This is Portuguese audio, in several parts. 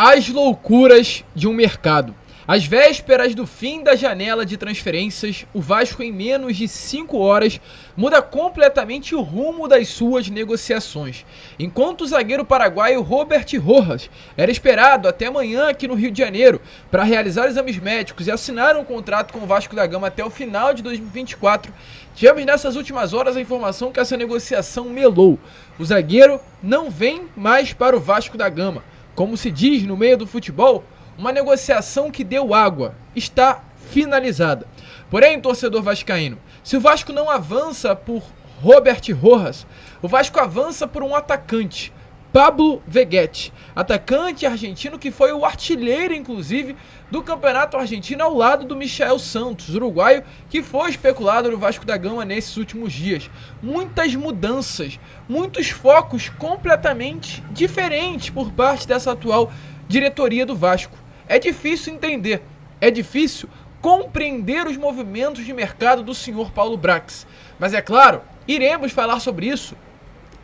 As loucuras de um mercado. Às vésperas do fim da janela de transferências, o Vasco em menos de 5 horas muda completamente o rumo das suas negociações. Enquanto o zagueiro paraguaio Robert Rojas era esperado até amanhã aqui no Rio de Janeiro para realizar exames médicos e assinar um contrato com o Vasco da Gama até o final de 2024, tivemos nessas últimas horas a informação que essa negociação melou. O zagueiro não vem mais para o Vasco da Gama. Como se diz no meio do futebol, uma negociação que deu água, está finalizada. Porém, torcedor vascaíno, se o Vasco não avança por Robert Rojas, o Vasco avança por um atacante, Pablo Veguete, atacante argentino que foi o artilheiro, inclusive, do campeonato argentino ao lado do Michael Santos, uruguaio, que foi especulado no Vasco da Gama nesses últimos dias. Muitas mudanças, muitos focos completamente diferentes por parte dessa atual diretoria do Vasco. É difícil entender, é difícil compreender os movimentos de mercado do senhor Paulo Brax. Mas é claro, iremos falar sobre isso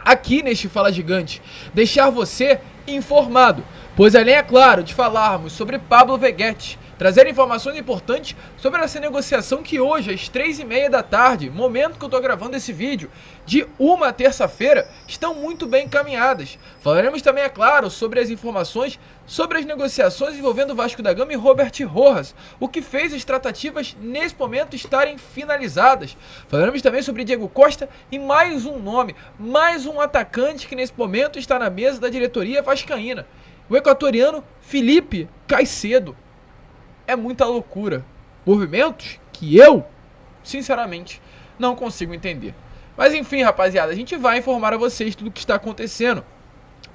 aqui neste Fala Gigante, deixar você informado, pois além, é claro, de falarmos sobre Pablo Veguete, trazer informações importantes sobre essa negociação que hoje, às 3h30 da tarde, momento que eu estou gravando esse vídeo, de uma terça-feira, estão muito bem encaminhadas. Falaremos também, é claro, sobre as informações sobre as negociações envolvendo o Vasco da Gama e Robert Rojas, o que fez as tratativas nesse momento estarem finalizadas. Falaremos também sobre Diego Costa e mais um nome, mais um atacante que nesse momento está na mesa da diretoria vascaína, o equatoriano Felipe Caicedo. É muita loucura. Movimentos que eu, sinceramente, não consigo entender. Mas enfim, rapaziada, a gente vai informar a vocês tudo o que está acontecendo.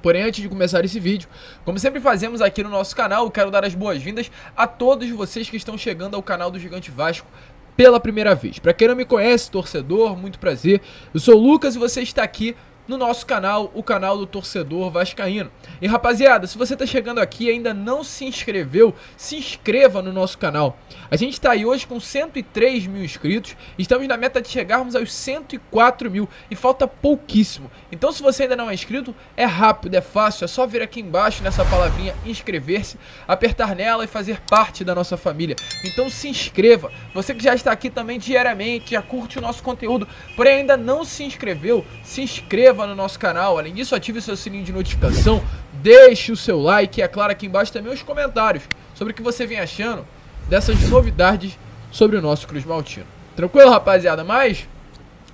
Porém, antes de começar esse vídeo, como sempre fazemos aqui no nosso canal, eu quero dar as boas-vindas a todos vocês que estão chegando ao canal do Gigante Vasco pela primeira vez. Para quem não me conhece, torcedor, muito prazer. Eu sou o Lucas e você está aqui no nosso canal, o canal do torcedor vascaíno. E rapaziada, se você tá chegando aqui e ainda não se inscreveu, se inscreva no nosso canal. A gente tá aí hoje com 103 mil inscritos, estamos na meta de chegarmos aos 104 mil e falta pouquíssimo. Então se você ainda não é inscrito, é rápido, é fácil, é só vir aqui embaixo nessa palavrinha inscrever-se, apertar nela e fazer parte da nossa família. Então se inscreva, você que já está aqui também diariamente, já curte o nosso conteúdo, porém ainda não se inscreveu, se inscreva no nosso canal. Além disso, ative o seu sininho de notificação, deixe o seu like e, é claro, aqui embaixo também os comentários sobre o que você vem achando dessas novidades sobre o nosso Cruz Maltino. Tranquilo, rapaziada? Mas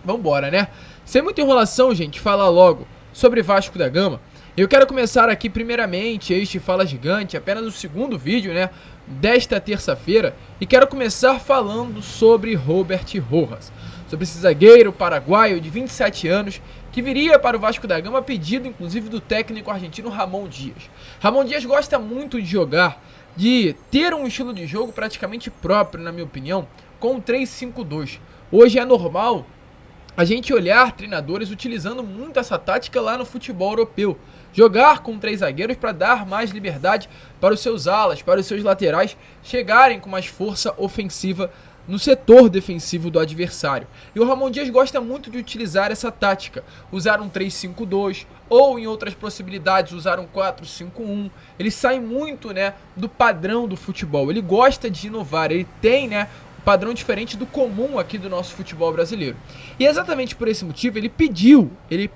vambora, né? Sem muita enrolação, gente, falar logo sobre Vasco da Gama. Eu quero começar aqui primeiramente este Fala Gigante, apenas o segundo vídeo, né, desta terça-feira, e quero começar falando sobre Robert Rojas, sobre esse zagueiro paraguaio de 27 anos que viria para o Vasco da Gama, pedido inclusive do técnico argentino Ramon Dias. Ramon Dias gosta muito de jogar, de ter um estilo de jogo praticamente próprio, na minha opinião, com o 3-5-2. Hoje é normal a gente olhar treinadores utilizando muito essa tática lá no futebol europeu. Jogar com 3 zagueiros para dar mais liberdade para os seus alas, para os seus laterais chegarem com mais força ofensiva no setor defensivo do adversário. E o Ramon Dias gosta muito de utilizar essa tática, usar um 3-5-2 ou, em outras possibilidades, usar um 4-5-1. Ele sai muito, né, do padrão do futebol. Ele gosta de inovar, ele tem, né, padrão diferente do comum aqui do nosso futebol brasileiro. E exatamente por esse motivo ele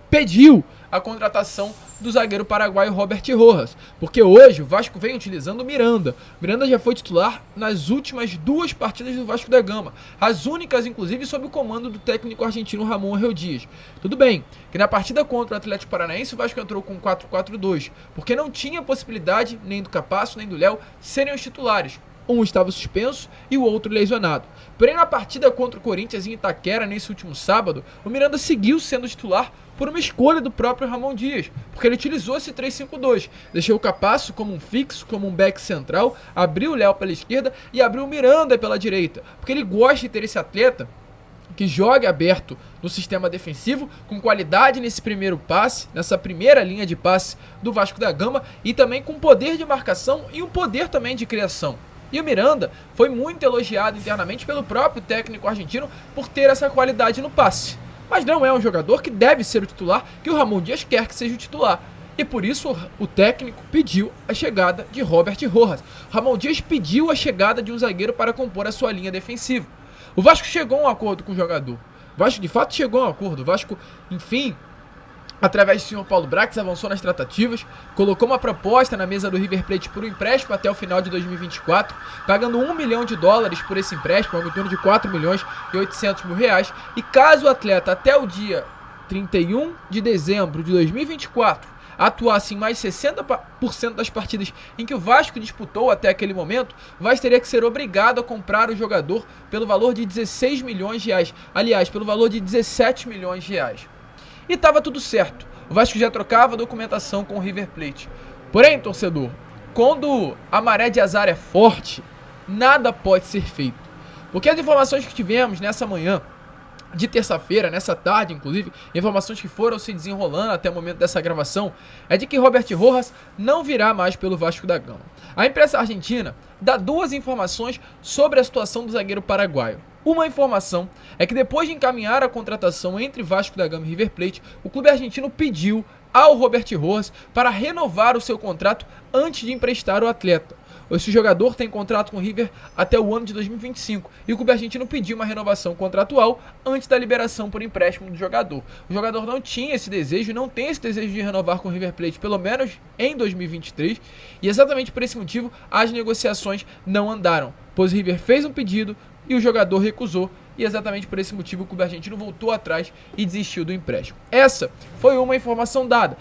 pediu a contratação do zagueiro paraguaio Robert Rojas, porque hoje o Vasco vem utilizando o Miranda. O Miranda já foi titular nas últimas 2 partidas do Vasco da Gama, as únicas inclusive sob o comando do técnico argentino Ramon Dias. Tudo bem que na partida contra o Atlético Paranaense o Vasco entrou com 4-4-2, porque não tinha possibilidade nem do Capasso nem do Léo serem os titulares. Um estava suspenso e o outro lesionado. Porém, na partida contra o Corinthians em Itaquera, nesse último sábado, o Miranda seguiu sendo titular por uma escolha do próprio Ramon Dias, porque ele utilizou esse 3-5-2, deixou o Capasso como um fixo, como um back central, abriu o Léo pela esquerda e abriu o Miranda pela direita, porque ele gosta de ter esse atleta que jogue aberto no sistema defensivo, com qualidade nesse primeiro passe, nessa primeira linha de passe do Vasco da Gama, e também com poder de marcação e um poder também de criação. E o Miranda foi muito elogiado internamente pelo próprio técnico argentino por ter essa qualidade no passe. Mas não é um jogador que deve ser o titular, que o Ramon Dias quer que seja o titular. E por isso o técnico pediu a chegada de Robert Rojas. Ramon Dias pediu a chegada de um zagueiro para compor a sua linha defensiva. O Vasco chegou a um acordo com o jogador. O Vasco de fato chegou a um acordo. O Vasco, enfim, através do senhor Paulo Brax, avançou nas tratativas, colocou uma proposta na mesa do River Plate por um empréstimo até o final de 2024, pagando $1 milhão por esse empréstimo, algo em torno de 4 milhões e 800 mil reais. E caso o atleta até o dia 31 de dezembro de 2024 atuasse em mais 60% das partidas em que o Vasco disputou até aquele momento, o Vasco teria que ser obrigado a comprar o jogador pelo valor de 16 milhões de reais. Aliás, pelo valor de 17 milhões de reais. E estava tudo certo. O Vasco já trocava a documentação com o River Plate. Porém, torcedor, quando a maré de azar é forte, nada pode ser feito. Porque as informações que tivemos nessa manhã de terça-feira, nessa tarde inclusive, informações que foram se desenrolando até o momento dessa gravação, é de que Robert Rojas não virá mais pelo Vasco da Gama. A imprensa argentina dá duas informações sobre a situação do zagueiro paraguaio. Uma informação é que depois de encaminhar a contratação entre Vasco da Gama e River Plate, o clube argentino pediu ao Robert Rojas para renovar o seu contrato antes de emprestar o atleta. Esse jogador tem contrato com o River até o ano de 2025 e o clube argentino pediu uma renovação contratual antes da liberação por empréstimo do jogador. O jogador não tinha esse desejo, não tem esse desejo de renovar com o River Plate, pelo menos em 2023, e exatamente por esse motivo as negociações não andaram, pois o River fez um pedido e o jogador recusou, e exatamente por esse motivo o clube argentino voltou atrás e desistiu do empréstimo. Essa foi uma informação dada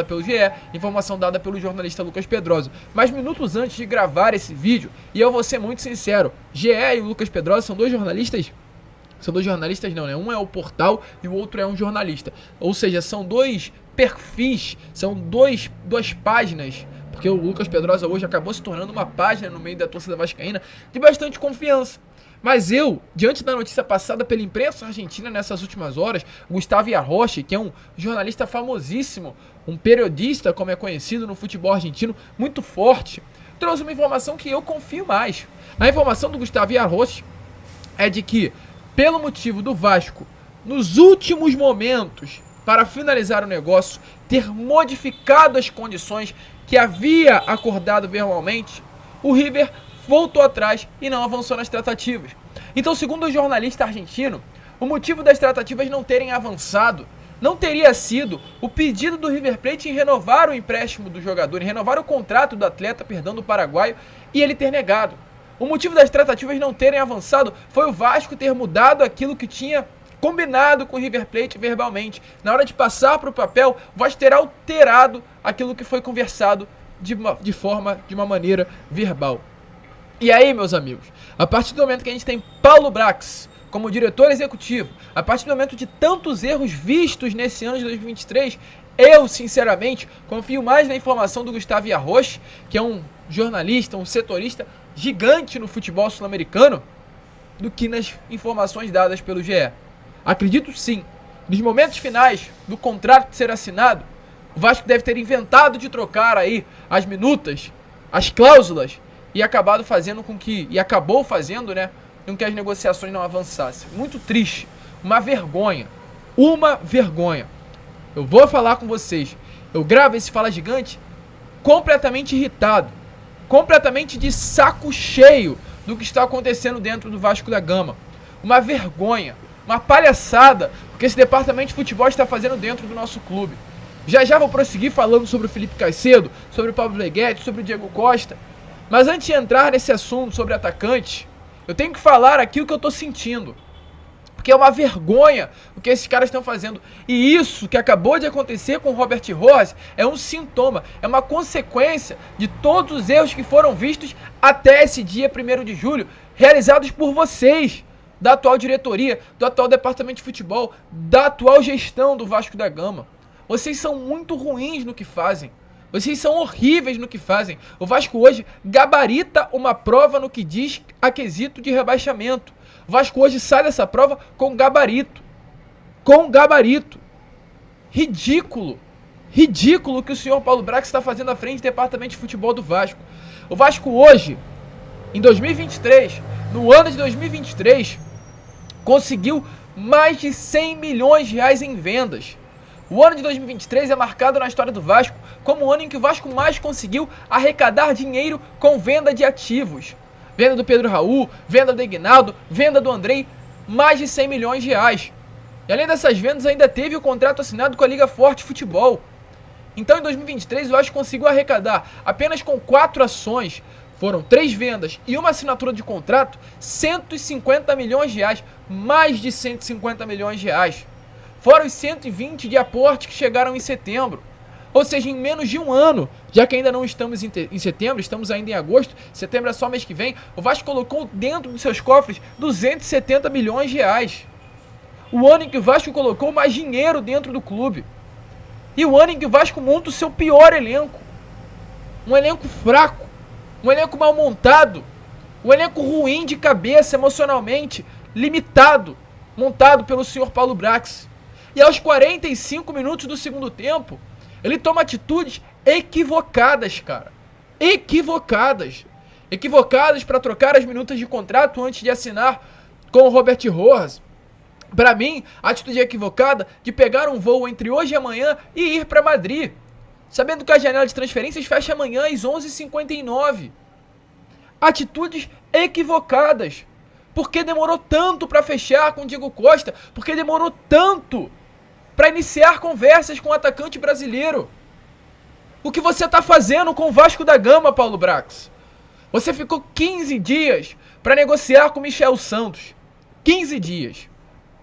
pelo GE, informação dada pelo jornalista Lucas Pedrosa. Mas minutos antes de gravar esse vídeo, e eu vou ser muito sincero, GE e o Lucas Pedrosa são dois jornalistas não, né? Um é o portal e o outro é um jornalista. Ou seja, são dois perfis, são duas páginas, porque o Lucas Pedrosa hoje acabou se tornando uma página no meio da torcida vascaína de bastante confiança. Mas eu, diante da notícia passada pela imprensa argentina nessas últimas horas, Gustavo Yarroche, que é um jornalista famosíssimo, um periodista, como é conhecido no futebol argentino, muito forte, trouxe uma informação que eu confio mais. A informação do Gustavo Yarroche é de que, pelo motivo do Vasco, nos últimos momentos, para finalizar o negócio, ter modificado as condições que havia acordado verbalmente, o River voltou atrás e não avançou nas tratativas. Então, segundo o jornalista argentino, o motivo das tratativas não terem avançado não teria sido o pedido do River Plate em renovar o empréstimo do jogador, em renovar o contrato do atleta, do paraguaio, e ele ter negado. O motivo das tratativas não terem avançado foi o Vasco ter mudado aquilo que tinha combinado com o River Plate verbalmente. Na hora de passar para o papel, o Vasco ter alterado aquilo que foi conversado de uma maneira verbal. E aí, meus amigos, a partir do momento que a gente tem Paulo Brax como diretor executivo, a partir do momento de tantos erros vistos nesse ano de 2023, eu, sinceramente, confio mais na informação do Gustavo Yarroche, que é um jornalista, um setorista gigante no futebol sul-americano, do que nas informações dadas pelo GE. Acredito sim, nos momentos finais do contrato ser assinado, o Vasco deve ter inventado de trocar aí as minutas, as cláusulas, e acabou fazendo, né, com que as negociações não avançassem. Muito triste, uma vergonha. Eu vou falar com vocês, eu gravo esse Fala Gigante completamente irritado, completamente de saco cheio do que está acontecendo dentro do Vasco da Gama. Uma vergonha, uma palhaçada, porque esse departamento de futebol está fazendo dentro do nosso clube. Já vou prosseguir falando sobre o Felipe Caicedo, sobre o Pablo Leguete, sobre o Diego Costa. Mas antes de entrar nesse assunto sobre atacante, eu tenho que falar aqui o que eu tô sentindo. Porque é uma vergonha o que esses caras estão fazendo. E isso que acabou de acontecer com o Robert Rojas é um sintoma, é uma consequência de todos os erros que foram vistos até esse dia 1º de julho, realizados por vocês, da atual diretoria, do atual departamento de futebol, da atual gestão do Vasco da Gama. Vocês são muito ruins no que fazem. Vocês são horríveis no que fazem. O Vasco hoje gabarita uma prova no que diz a quesito de rebaixamento. O Vasco hoje sai dessa prova com gabarito. Ridículo. Ridículo o que o senhor Paulo Brax está fazendo à frente do departamento de futebol do Vasco. O Vasco hoje, em 2023, no ano de 2023, conseguiu mais de 100 milhões de reais em vendas. O ano de 2023 é marcado na história do Vasco como o ano em que o Vasco mais conseguiu arrecadar dinheiro com venda de ativos. Venda do Pedro Raul, venda do Ignaldo, venda do Andrei, mais de 100 milhões de reais. E além dessas vendas ainda teve o contrato assinado com a Liga Forte Futebol. Então em 2023 o Vasco conseguiu arrecadar apenas com 4 ações, foram 3 vendas e uma assinatura de contrato, 150 milhões de reais, mais de 150 milhões de reais. Fora os 120 de aporte que chegaram em setembro. Ou seja, em menos de um ano, já que ainda não estamos em setembro, estamos ainda em agosto, setembro é só mês que vem, o Vasco colocou dentro dos seus cofres 270 milhões de reais. O ano em que o Vasco colocou mais dinheiro dentro do clube. E o ano em que o Vasco monta o seu pior elenco. Um elenco fraco, um elenco mal montado, um elenco ruim de cabeça emocionalmente, limitado, montado pelo senhor Paulo Brax. E aos 45 minutos do segundo tempo, ele toma atitudes equivocadas, cara. Equivocadas. Equivocadas para trocar as minutas de contrato antes de assinar com o Robert Rojas. Para mim, a atitude equivocada de pegar um voo entre hoje e amanhã e ir para Madrid, sabendo que a janela de transferências fecha amanhã às 11h59. Atitudes equivocadas. Por que demorou tanto para fechar com o Diego Costa? Por que demorou tanto para iniciar conversas com o atacante brasileiro? O que você está fazendo com o Vasco da Gama, Paulo Brax? Você ficou 15 dias para negociar com o Michel Santos. 15 dias.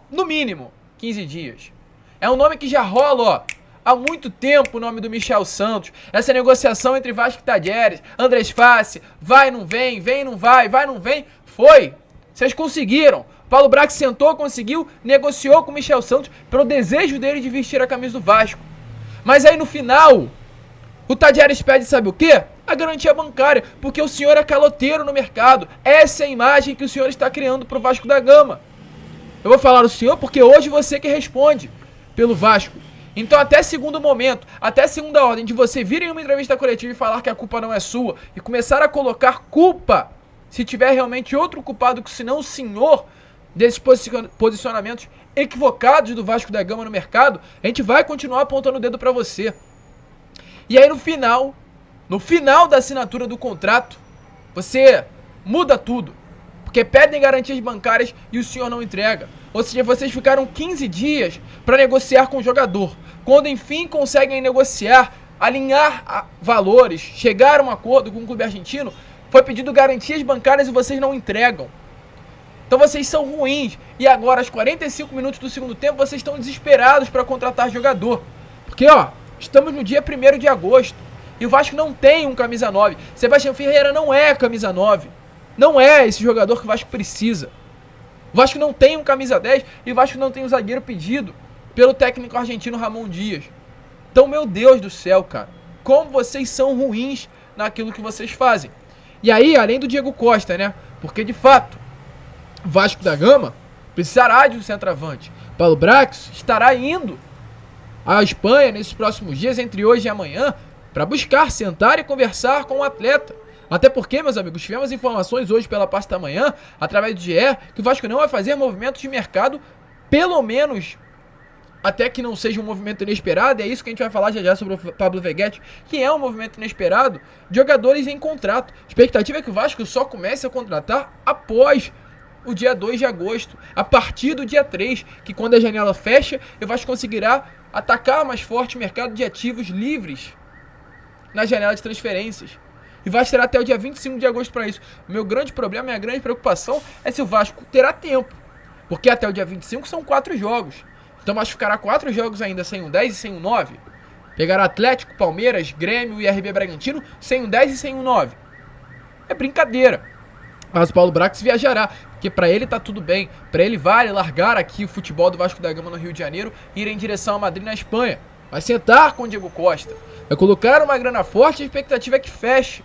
No mínimo, 15 dias. É um nome que já rola, ó, há muito tempo, o nome do Michel Santos. Essa negociação entre Vasco e Tadieres, Andrés Fassi, vai, não vem, não vai, não vem. Foi. Vocês conseguiram. Paulo Brax sentou, conseguiu, negociou com o Michel Santos pelo desejo dele de vestir a camisa do Vasco. Mas aí no final, o Tadieres pede, sabe o quê? A garantia bancária, porque o senhor é caloteiro no mercado. Essa é a imagem que o senhor está criando para o Vasco da Gama. Eu vou falar o senhor porque hoje você que responde pelo Vasco. Então até segundo momento, até segunda ordem de você vir em uma entrevista coletiva e falar que a culpa não é sua e começar a colocar culpa, se tiver realmente outro culpado que senão o senhor, desses posicionamentos equivocados do Vasco da Gama no mercado, a gente vai continuar apontando o dedo pra você. E aí no final da assinatura do contrato, você muda tudo. Porque pedem garantias bancárias e o senhor não entrega. Ou seja, vocês ficaram 15 dias para negociar com o jogador. Quando enfim conseguem negociar, alinhar valores, chegar a um acordo com o clube argentino, foi pedido garantias bancárias e vocês não entregam. Então vocês são ruins. E agora, aos 45 minutos do segundo tempo, vocês estão desesperados para contratar jogador. Porque, ó, estamos no dia 1º de agosto. E o Vasco não tem um camisa 9. Sebastião Ferreira não é camisa 9. Não é esse jogador que o Vasco precisa. O Vasco não tem um camisa 10 e o Vasco não tem um zagueiro pedido pelo técnico argentino Ramon Dias. Então, meu Deus do céu, cara. Como vocês são ruins naquilo que vocês fazem. E aí, além do Diego Costa, né? Porque, de fato, o Vasco da Gama precisará de um centroavante. Paulo Brax estará indo à Espanha nesses próximos dias, entre hoje e amanhã, para buscar sentar e conversar com o atleta. Até porque, meus amigos, tivemos informações hoje pela parte da manhã, através do GE, que o Vasco não vai fazer movimentos de mercado, pelo menos até que não seja um movimento inesperado. É isso que a gente vai falar já sobre o Pablo Veguete, que é um movimento inesperado de jogadores em contrato. A expectativa é que o Vasco só comece a contratar após o dia 2 de agosto, a partir do dia 3, que quando a janela fecha, o Vasco conseguirá atacar mais forte o mercado de ativos livres na janela de transferências. E vai ter até o dia 25 de agosto para isso. O meu grande problema, minha grande preocupação é se o Vasco terá tempo. Porque até o dia 25 são 4 jogos. Então o Vasco ficará 4 jogos ainda sem um 10 e sem um 9. Pegará Atlético, Palmeiras, Grêmio e RB Bragantino sem um 10 e sem um 9. É brincadeira. Mas o Paulo Brax viajará, porque para ele tá tudo bem. Para ele vale largar aqui o futebol do Vasco da Gama no Rio de Janeiro e ir em direção a Madrid na Espanha. Vai sentar com o Diego Costa. Vai colocar uma grana forte e a expectativa é que feche.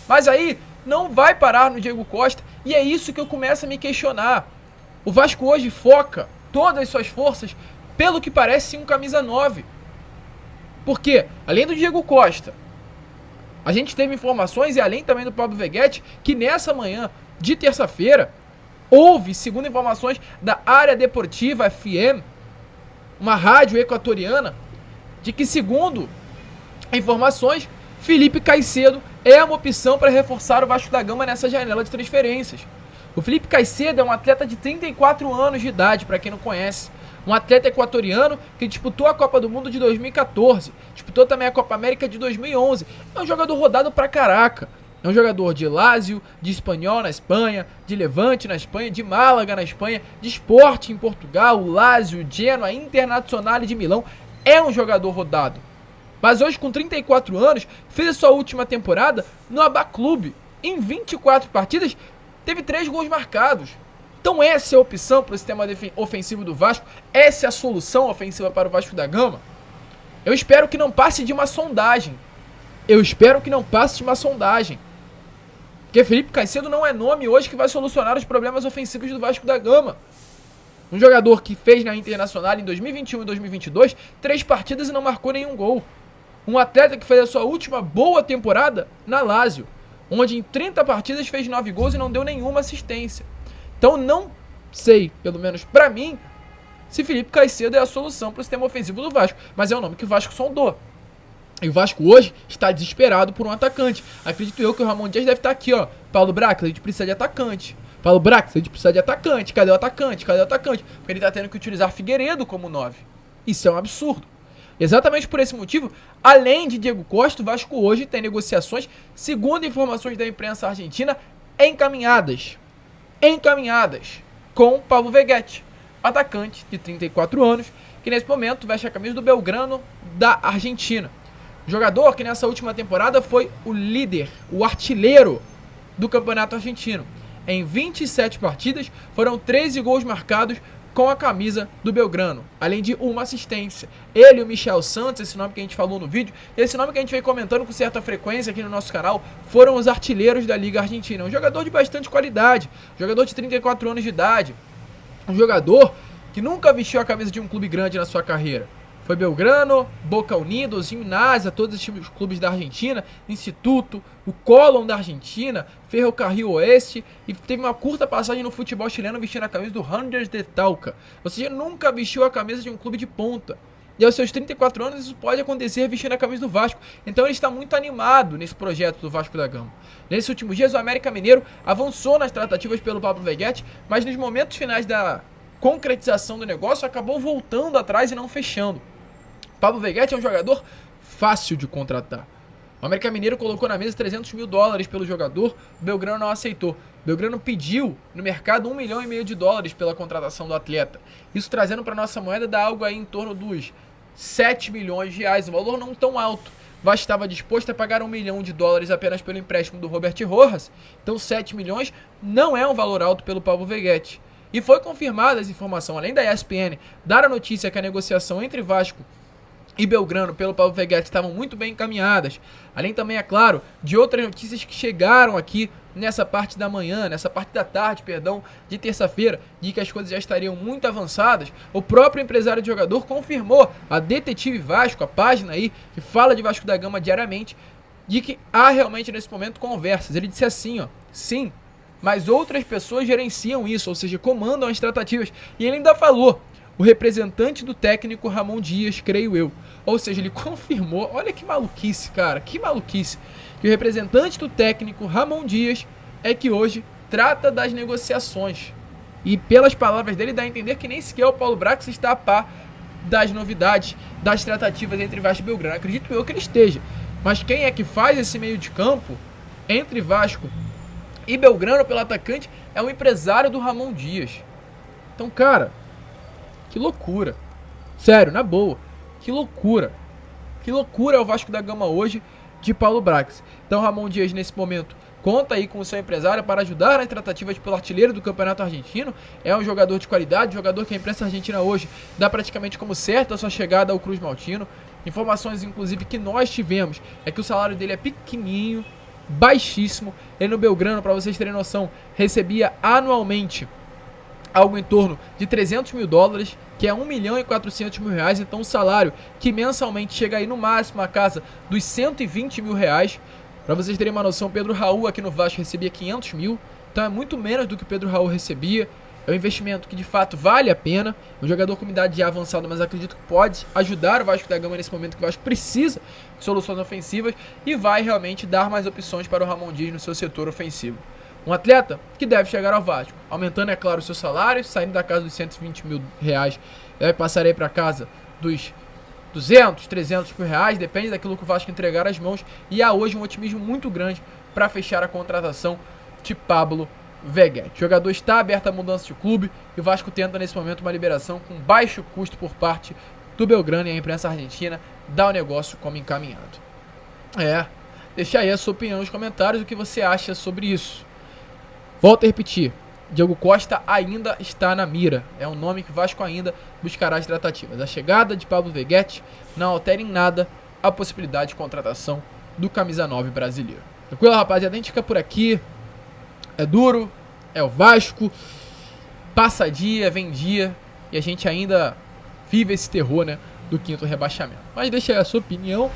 Mas aí não vai parar no Diego Costa e é isso que eu começo a me questionar. O Vasco hoje foca todas as suas forças, pelo que parece, em um camisa 9. Porque, além do Diego Costa, a gente teve informações, e além também do Pablo Veguete, que nessa manhã de terça-feira, houve, segundo informações da Área Deportiva FM, uma rádio equatoriana, de que, segundo informações, Felipe Caicedo é uma opção para reforçar o Vasco da Gama nessa janela de transferências. O Felipe Caicedo é um atleta de 34 anos de idade, para quem não conhece. Um atleta equatoriano que disputou a Copa do Mundo de 2014, disputou também a Copa América de 2011. É um jogador rodado pra caraca. É um jogador de Lazio, de Espanhol na Espanha, de Levante na Espanha, de Málaga na Espanha, de Sport em Portugal, Lazio, Genoa, Internazionale de Milão. É um jogador rodado. Mas hoje, com 34 anos, fez a sua última temporada no Abá Clube. Em 24 partidas, teve 3 gols marcados. Então essa é a opção para o sistema ofensivo do Vasco? Essa é a solução ofensiva para o Vasco da Gama? Eu espero que não passe de uma sondagem. Porque Felipe Caicedo não é nome hoje que vai solucionar os problemas ofensivos do Vasco da Gama. Um jogador que fez na Internacional em 2021 e 2022 3 partidas e não marcou nenhum gol. Um atleta que fez a sua última boa temporada na Lazio, onde em 30 partidas fez 9 gols e não deu nenhuma assistência. Então não sei, pelo menos pra mim, se Felipe Caicedo é a solução para o sistema ofensivo do Vasco. Mas é o nome que o Vasco sondou. E o Vasco hoje está desesperado por um atacante. Acredito eu que o Ramon Dias deve estar aqui, ó. Paulo Brax, a gente precisa de atacante. Paulo Brax, a gente precisa de atacante. Cadê o atacante? Porque ele está tendo que utilizar Figueiredo como 9. Isso é um absurdo. Exatamente por esse motivo, além de Diego Costa, o Vasco hoje tem negociações, segundo informações da imprensa argentina, encaminhadas com Pablo Veguete, atacante de 34 anos, que nesse momento veste a camisa do Belgrano da Argentina. Jogador que nessa última temporada foi o líder, o artilheiro do campeonato argentino. Em 27 partidas, foram 13 gols marcados com a camisa do Belgrano, além de uma assistência. Ele e o Michel Santos, esse nome que a gente falou no vídeo, esse nome que a gente vem comentando com certa frequência aqui no nosso canal, foram os artilheiros da Liga Argentina. Um jogador de bastante qualidade, jogador de 34 anos de idade, um jogador que nunca vestiu a camisa de um clube grande na sua carreira. Foi Belgrano, Boca Unidos, Gimnasia, todos os clubes da Argentina, Instituto, o Colón da Argentina, Ferrocarril Oeste, e teve uma curta passagem no futebol chileno vestindo a camisa do Rangers de Talca. Ou seja, nunca vestiu a camisa de um clube de ponta. E aos seus 34 anos isso pode acontecer vestindo a camisa do Vasco. Então ele está muito animado nesse projeto do Vasco da Gama. Nesses últimos dias o América Mineiro avançou nas tratativas pelo Pablo Veguete, mas nos momentos finais da concretização do negócio acabou voltando atrás e não fechando. Pablo Veguete é um jogador fácil de contratar. O América Mineiro colocou na mesa $300 mil pelo jogador, o Belgrano não aceitou. O Belgrano pediu no mercado $1,5 milhão pela contratação do atleta. Isso trazendo para nossa moeda dá algo aí em torno dos R$7 milhões, um valor não tão alto. O Vasco estava disposto a pagar $1 milhão apenas pelo empréstimo do Robert Rojas, então 7 milhões não é um valor alto pelo Pablo Veguete. E foi confirmada essa informação, além da ESPN dar a notícia que a negociação entre Vasco e Belgrano pelo Pablo Veguete estavam muito bem encaminhadas. Além também, é claro, de outras notícias que chegaram aqui nessa parte da manhã, nessa parte da tarde, de terça-feira, de que as coisas já estariam muito avançadas. O próprio empresário de jogador confirmou, a Detetive Vasco, a página aí que fala de Vasco da Gama diariamente, de que há realmente nesse momento conversas. Ele disse assim, ó, sim, mas outras pessoas gerenciam isso, ou seja, comandam as tratativas. E ele ainda falou, o representante do técnico Ramon Dias, creio eu. Ou seja, ele confirmou, olha que maluquice, cara, que maluquice, que o representante do técnico Ramon Dias é que hoje trata das negociações. E pelas palavras dele dá a entender que nem sequer o Paulo Brax está a par das novidades, das tratativas entre Vasco e Belgrano. Acredito eu que ele esteja. Mas quem é que faz esse meio de campo entre Vasco e Belgrano pelo atacante é o empresário do Ramon Dias. Então, cara, que loucura. Sério, na boa. Que loucura. Que loucura é o Vasco da Gama hoje de Paulo Brax. Então Ramon Dias nesse momento conta aí com o seu empresário para ajudar nas tratativas pelo artilheiro do Campeonato Argentino. É um jogador de qualidade, jogador que a imprensa argentina hoje dá praticamente como certa a sua chegada ao Cruz Maltino. Informações inclusive que nós tivemos é que o salário dele é pequenininho, baixíssimo. Ele no Belgrano, para vocês terem noção, recebia anualmente algo em torno de $300 mil, que é R$1,4 milhão, então um salário que mensalmente chega aí no máximo a casa dos R$120 mil. Para vocês terem uma noção, Pedro Raul aqui no Vasco recebia 500 mil, então é muito menos do que o Pedro Raul recebia. É um investimento que de fato vale a pena. É um jogador com uma idade já avançada, mas acredito que pode ajudar o Vasco da Gama nesse momento que o Vasco precisa de soluções ofensivas e vai realmente dar mais opções para o Ramon Dias no seu setor ofensivo. Um atleta que deve chegar ao Vasco, aumentando, é claro, o seu salário, saindo da casa dos 120 mil reais, deve passar aí para casa dos 200, 300 mil reais, depende daquilo que o Vasco entregar às mãos, e há hoje um otimismo muito grande para fechar a contratação de Pablo Veguete. O jogador está aberto à mudança de clube e o Vasco tenta nesse momento uma liberação com baixo custo por parte do Belgrano, e a imprensa argentina dá o negócio como encaminhado. Deixa aí a sua opinião nos comentários, o que você acha sobre isso. Volto a repetir, Diego Costa ainda está na mira, é um nome que o Vasco ainda buscará as tratativas. A chegada de Pablo Veguete não altera em nada a possibilidade de contratação do camisa 9 brasileiro. Tranquilo, rapaziada? A gente fica por aqui. É duro, é o Vasco, passa dia, vem dia, e a gente ainda vive esse terror, né, do 5º rebaixamento. Mas deixa aí a sua opinião,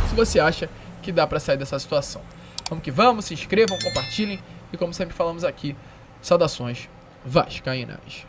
se você acha que dá pra sair dessa situação. Vamos que vamos, se inscrevam, compartilhem, e como sempre falamos aqui, saudações vascaínas.